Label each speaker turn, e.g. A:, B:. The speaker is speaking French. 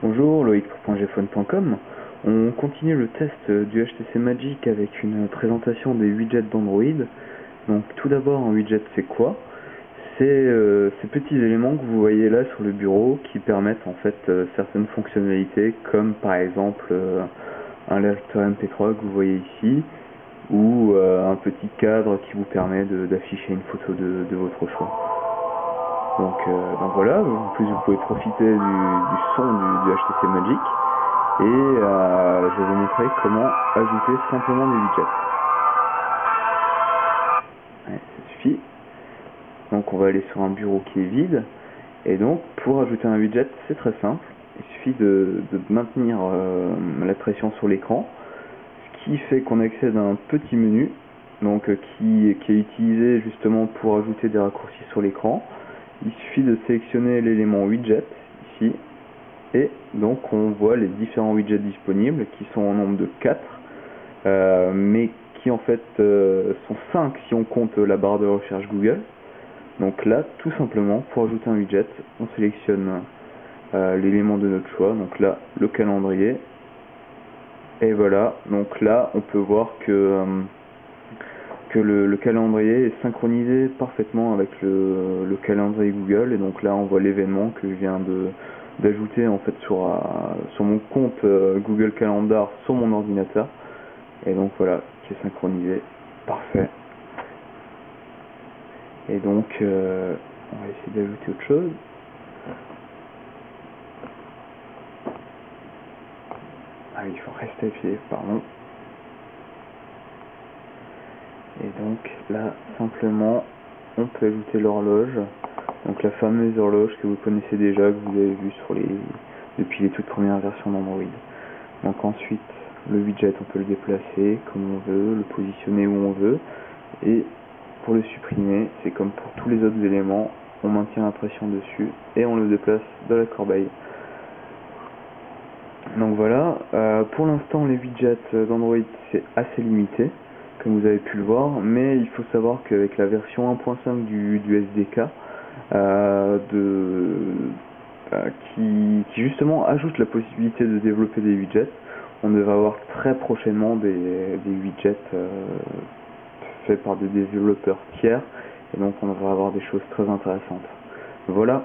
A: Bonjour, Loïc pour .gphone.com. On continue le test du HTC Magic avec une présentation des widgets d'Android. Donc tout d'abord, un widget c'est quoi? C'est ces petits éléments que vous voyez là sur le bureau qui permettent en fait certaines fonctionnalités comme par exemple un lecteur MP3 que vous voyez ici ou un petit cadre qui vous permet d'afficher une photo de votre choix. Donc voilà, en plus vous pouvez profiter du son du HTC Magic et je vais vous montrer comment ajouter simplement des widgets. Ouais, ça suffit. Donc on va aller sur un bureau qui est vide et donc pour ajouter un widget c'est très simple, il suffit de maintenir la pression sur l'écran, ce qui fait qu'on accède à un petit menu donc qui est utilisé justement pour ajouter des raccourcis sur l'écran. Il suffit de sélectionner l'élément widget ici et donc on voit les différents widgets disponibles qui sont en nombre de 4 mais qui en fait sont 5 si on compte la barre de recherche Google. Donc là tout simplement pour ajouter un widget on sélectionne l'élément de notre choix, donc là le calendrier, et voilà, donc là on peut voir que le calendrier est synchronisé parfaitement avec le calendrier Google, et donc là on voit l'événement que je viens d'ajouter en fait sur mon compte Google Calendar sur mon ordinateur, et donc voilà, qui est synchronisé, parfait. Et donc on va essayer d'ajouter autre chose. Ah oui, il faut rester appuyé, pardon. Et donc là simplement on peut ajouter l'horloge, donc la fameuse horloge que vous connaissez déjà, que vous avez vu depuis les toutes premières versions d'Android. Donc ensuite le widget on peut le déplacer comme on veut, le positionner où on veut, et pour le supprimer c'est comme pour tous les autres éléments, on maintient la pression dessus et on le déplace dans la corbeille. Donc voilà, pour l'instant les widgets d'Android c'est assez limité comme vous avez pu le voir, mais il faut savoir qu'avec la version 1.5 du SDK qui justement ajoute la possibilité de développer des widgets, on devrait avoir très prochainement des widgets faits par des développeurs tiers, et donc on devrait avoir des choses très intéressantes. Voilà.